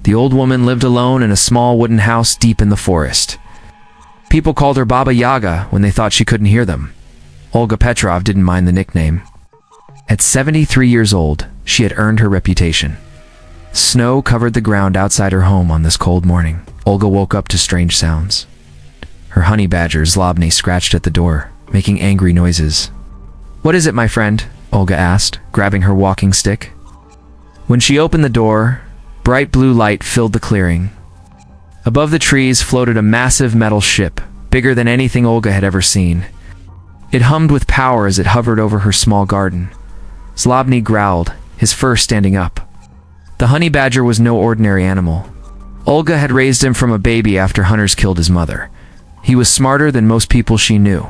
The old woman lived alone in a small wooden house deep in the forest. People called her Baba Yaga when they thought she couldn't hear them. Olga Petrov didn't mind the nickname. At 73 years old, she had earned her reputation. Snow covered the ground outside her home on this cold morning. Olga woke up to strange sounds. Her honey badger, Zlobny, scratched at the door, making angry noises. "What is it, my friend?" Olga asked, grabbing her walking stick. When she opened the door, bright blue light filled the clearing. Above the trees floated a massive metal ship, bigger than anything Olga had ever seen. It hummed with power as it hovered over her small garden. Zlobny growled, his fur standing up. The honey badger was no ordinary animal. Olga had raised him from a baby after hunters killed his mother. He was smarter than most people she knew.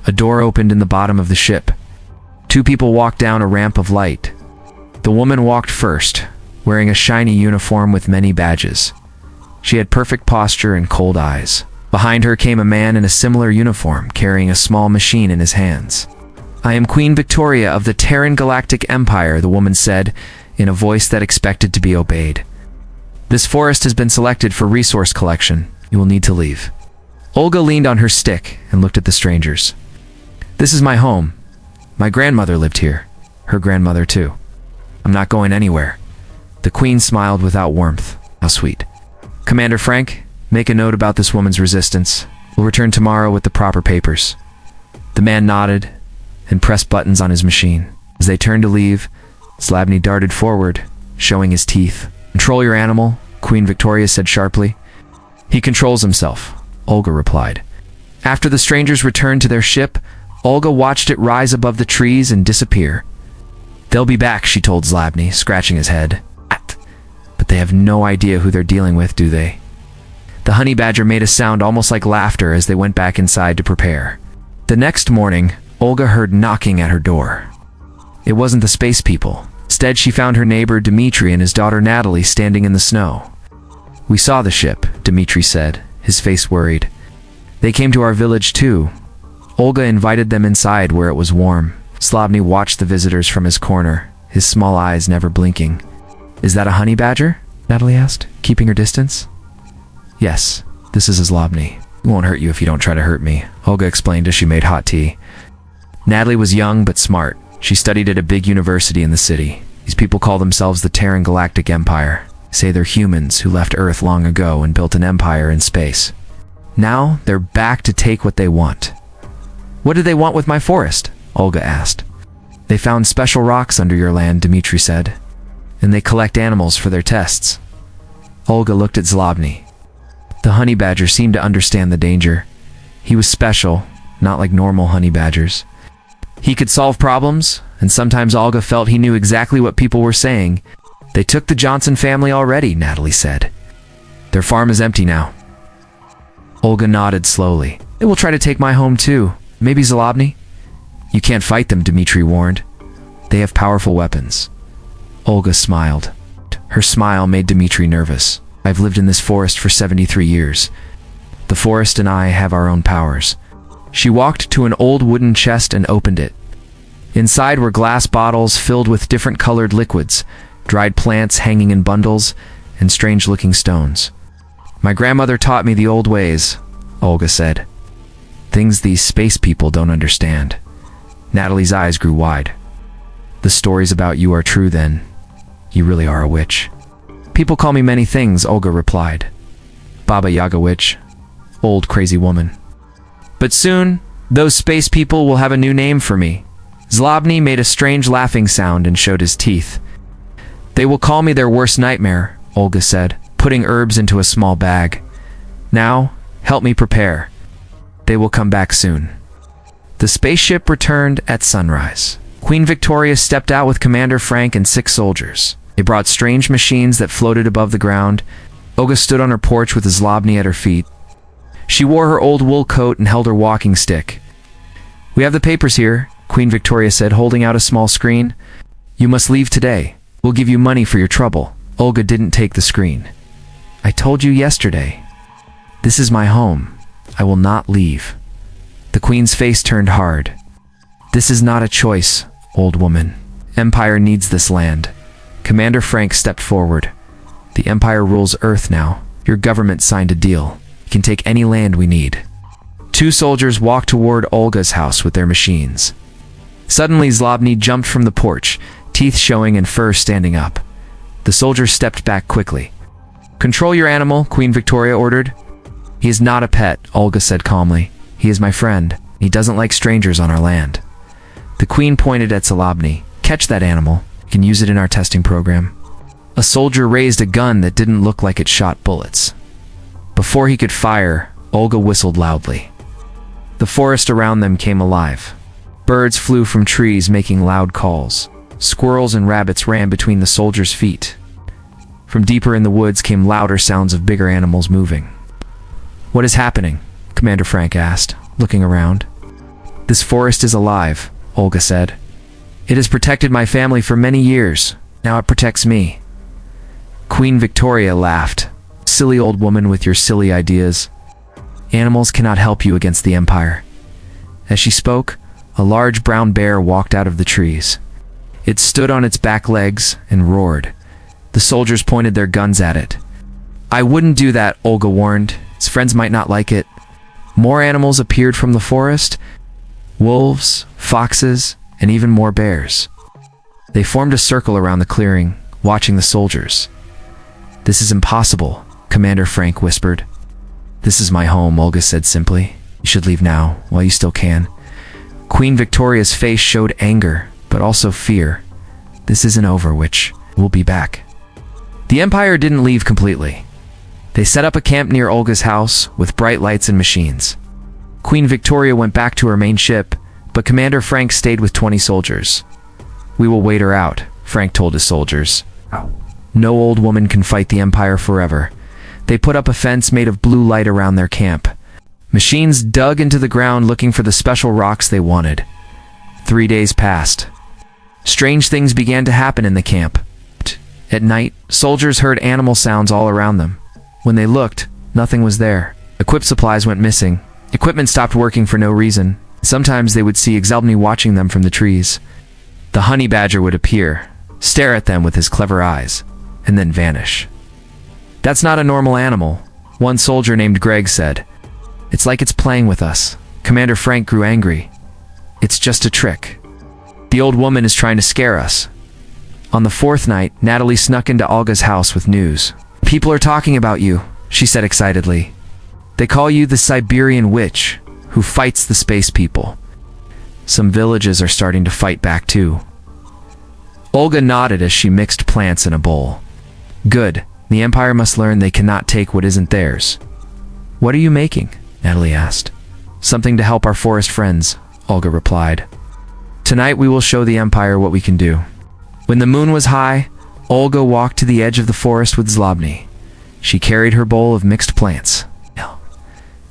A door opened in the bottom of the ship. Two people walked down a ramp of light. The woman walked first, wearing a shiny uniform with many badges. She had perfect posture and cold eyes. Behind her came a man in a similar uniform, carrying a small machine in his hands. "I am Queen Victoria of the Terran Galactic Empire," the woman said, in a voice that expected to be obeyed. "This forest has been selected for resource collection. You will need to leave." Olga leaned on her stick and looked at the strangers. "This is my home. My grandmother lived here. Her grandmother too. I'm not going anywhere." The Queen smiled without warmth. How sweet. "Commander Frank, make a note about this woman's resistance. We'll return tomorrow with the proper papers." The man nodded and pressed buttons on his machine. As they turned to leave, Zlobny darted forward, showing his teeth. "Control your animal," Queen Victoria said sharply. "He controls himself," Olga replied. After the strangers returned to their ship, Olga watched it rise above the trees and disappear. "They'll be back," she told Zlobny, scratching his head. "But they have no idea who they're dealing with, do they?" The honey badger made a sound almost like laughter as they went back inside to prepare. The next morning, Olga heard knocking at her door. It wasn't the space people. Instead, she found her neighbor Dmitri and his daughter Natalie standing in the snow. "We saw the ship," Dmitri said, his face worried. "They came to our village too." Olga invited them inside where it was warm. Zlobny watched the visitors from his corner, his small eyes never blinking. "Is that a honey badger?" Natalie asked, keeping her distance. "Yes, this is a Zlobny. He won't hurt you if you don't try to hurt me," Olga explained as she made hot tea. Natalie was young but smart. She studied at a big university in the city. These people call themselves the Terran Galactic Empire. Say they're humans who left Earth long ago and built an empire in space. Now they're back to take what they want. "What do they want with my forest?" Olga asked. "They found special rocks under your land," Dmitri said. "And they collect animals for their tests." Olga looked at Zlobny. The honey badger seemed to understand the danger. He was special, not like normal honey badgers. He could solve problems, and sometimes Olga felt he knew exactly what people were saying. "They took the Johnson family already," Natalie said. "Their farm is empty now." Olga nodded slowly. "They will try to take my home too. Maybe Zlobny?" "You can't fight them," Dmitri warned. "They have powerful weapons." Olga smiled. Her smile made Dmitri nervous. "I've lived in this forest for 73 years. The forest and I have our own powers." She walked to an old wooden chest and opened it. Inside were glass bottles filled with different colored liquids, dried plants hanging in bundles, and strange-looking stones. "My grandmother taught me the old ways," Olga said. "Things these space people don't understand." Natalie's eyes grew wide. "The stories about you are true then. You really are a witch." "People call me many things," Olga replied. "Baba Yaga witch. Old crazy woman. But soon, those space people will have a new name for me." Zlobny made a strange laughing sound and showed his teeth. "They will call me their worst nightmare," Olga said, putting herbs into a small bag. "Now, help me prepare. They will come back soon." The spaceship returned at sunrise. Queen Victoria stepped out with Commander Frank and 6 soldiers. They brought strange machines that floated above the ground. Olga stood on her porch with Zlobny at her feet. She wore her old wool coat and held her walking stick. "We have the papers here," Queen Victoria said, holding out a small screen. "You must leave today. We'll give you money for your trouble." Olga didn't take the screen. "I told you yesterday. This is my home. I will not leave." The Queen's face turned hard. "This is not a choice, old woman. Empire needs this land." Commander Frank stepped forward. The Empire rules Earth now. Your government signed a deal. You can take any land we need. Two soldiers walked toward Olga's house with their machines. Suddenly, Zlobny jumped from the porch, teeth showing and fur standing up. The soldiers stepped back quickly. "Control your animal," Queen Victoria ordered. "He is not a pet," Olga said calmly. "He is my friend. He doesn't like strangers on our land." The queen pointed at Zlobny. "Catch that animal. We can use it in our testing program." A soldier raised a gun that didn't look like it shot bullets. Before he could fire, Olga whistled loudly. The forest around them came alive. Birds flew from trees making loud calls. Squirrels and rabbits ran between the soldiers' feet. From deeper in the woods came louder sounds of bigger animals moving. "What is happening?" Commander Frank asked, looking around. "This forest is alive," Olga said. "It has protected my family for many years. Now it protects me." Queen Victoria laughed. "Silly old woman with your silly ideas. Animals cannot help you against the Empire." As she spoke, a large brown bear walked out of the trees. It stood on its back legs and roared. The soldiers pointed their guns at it. "I wouldn't do that," Olga warned. "Its friends might not like it." More animals appeared from the forest. Wolves, foxes, and even more bears. They formed a circle around the clearing, watching the soldiers. "This is impossible," Commander Frank whispered. "This is my home," Olga said simply. "You should leave now, while you still can." Queen Victoria's face showed anger, but also fear. "This isn't over, Witch. We'll be back." The Empire didn't leave completely. They set up a camp near Olga's house, with bright lights and machines. Queen Victoria went back to her main ship, but Commander Frank stayed with 20 soldiers. "We will wait her out," Frank told his soldiers. "No old woman can fight the Empire forever." They put up a fence made of blue light around their camp. Machines dug into the ground looking for the special rocks they wanted. 3 days passed. Strange things began to happen in the camp. At night, soldiers heard animal sounds all around them. When they looked, nothing was there. Equip supplies went missing. Equipment stopped working for no reason. Sometimes they would see Zlobny watching them from the trees. The honey badger would appear, stare at them with his clever eyes, and then vanish. "That's not a normal animal," one soldier named Greg said. "It's like it's playing with us." Commander Frank grew angry. "It's just a trick. The old woman is trying to scare us." On the fourth night, Natalie snuck into Olga's house with news. "People are talking about you," she said excitedly. "They call you the Siberian witch, who fights the space people. Some villages are starting to fight back too." Olga nodded as she mixed plants in a bowl. "Good. The Empire must learn they cannot take what isn't theirs." "What are you making?" Natalie asked. "Something to help our forest friends," Olga replied. "Tonight we will show the Empire what we can do." When the moon was high, Olga walked to the edge of the forest with Zlobny. She carried her bowl of mixed plants.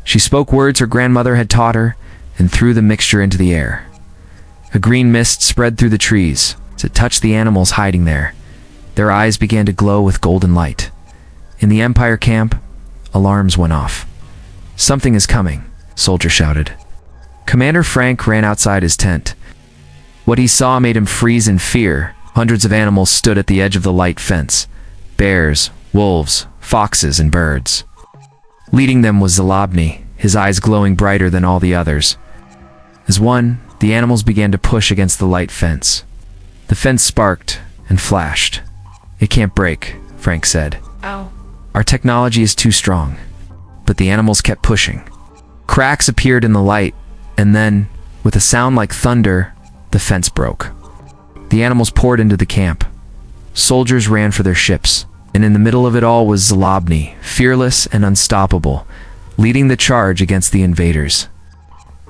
She spoke words her grandmother had taught her and threw the mixture into the air. A green mist spread through the trees as it touched the animals hiding there. Their eyes began to glow with golden light. In the Empire camp, alarms went off. "Something is coming," soldiers shouted. Commander Frank ran outside his tent. What he saw made him freeze in fear. Hundreds of animals stood at the edge of the light fence. Bears, wolves, foxes, and birds. Leading them was Zlobny, his eyes glowing brighter than all the others. As one, the animals began to push against the light fence. The fence sparked and flashed. "It can't break," Frank said. Ow. "Our technology is too strong." But the animals kept pushing. Cracks appeared in the light, and then, with a sound like thunder, the fence broke. The animals poured into the camp. Soldiers ran for their ships, and in the middle of it all was Zlobny, fearless and unstoppable, leading the charge against the invaders.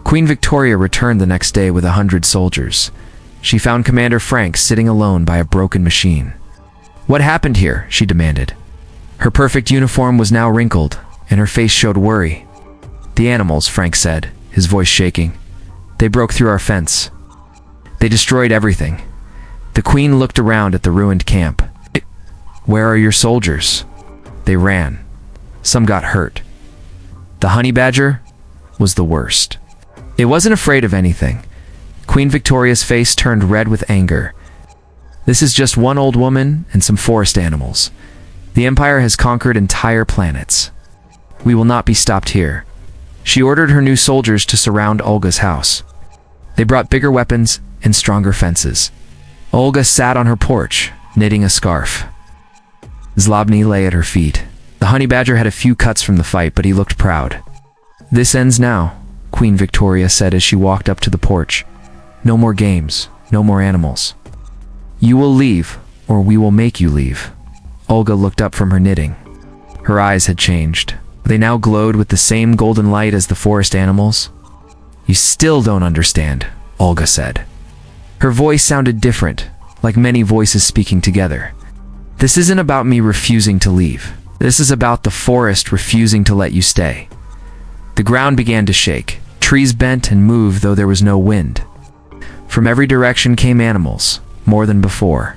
Queen Victoria returned the next day with 100 soldiers. She found Commander Frank sitting alone by a broken machine. "What happened here?" she demanded. Her perfect uniform was now wrinkled, and her face showed worry. "The animals," Frank said, his voice shaking. "They broke through our fence. They destroyed everything." The queen looked around at the ruined camp. "Where are your soldiers?" They ran. Some got hurt. The honey badger was the worst. It wasn't afraid of anything. Queen Victoria's face turned red with anger. "This is just one old woman and some forest animals. The Empire has conquered entire planets. We will not be stopped here. She ordered her new soldiers to surround Olga's house. They brought bigger weapons and stronger fences. Olga sat on her porch, knitting a scarf. Zlobny lay at her feet. The honey badger had a few cuts from the fight, but he looked proud. "This ends now," Queen Victoria said as she walked up to the porch. "No more games, no more animals. You will leave, or we will make you leave." Olga looked up from her knitting. Her eyes had changed. They now glowed with the same golden light as the forest animals. "You still don't understand," Olga said. Her voice sounded different, like many voices speaking together. "This isn't about me refusing to leave. This is about the forest refusing to let you stay." The ground began to shake. Trees bent and moved though there was no wind. From every direction came animals, more than before.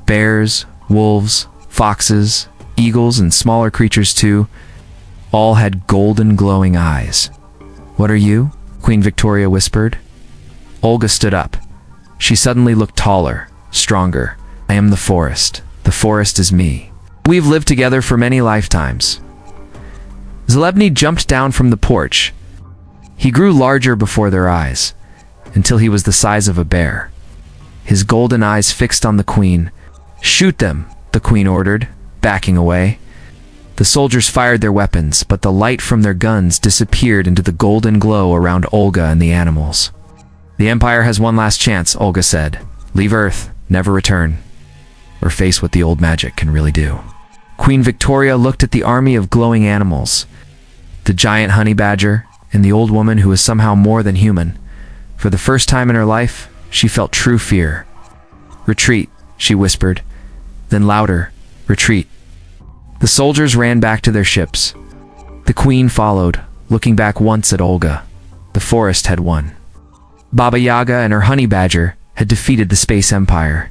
Bears, wolves, foxes, eagles, and smaller creatures too. All had golden glowing eyes. "What are you?" Queen Victoria whispered. Olga stood up. She suddenly looked taller, stronger. "I am the forest. The forest is me. We've lived together for many lifetimes." Zlobny jumped down from the porch. He grew larger before their eyes, until he was the size of a bear. His golden eyes fixed on the queen. "Shoot them," the queen ordered, backing away. The soldiers fired their weapons, but the light from their guns disappeared into the golden glow around Olga and the animals. "The Empire has one last chance," Olga said. "Leave Earth, never return, or face what the old magic can really do." Queen Victoria looked at the army of glowing animals, the giant honey badger, and the old woman who was somehow more than human. For the first time in her life, she felt true fear. "Retreat," she whispered. Then louder, "Retreat." The soldiers ran back to their ships. The queen followed, looking back once at Olga. The forest had won. Baba Yaga and her honey badger had defeated the space empire.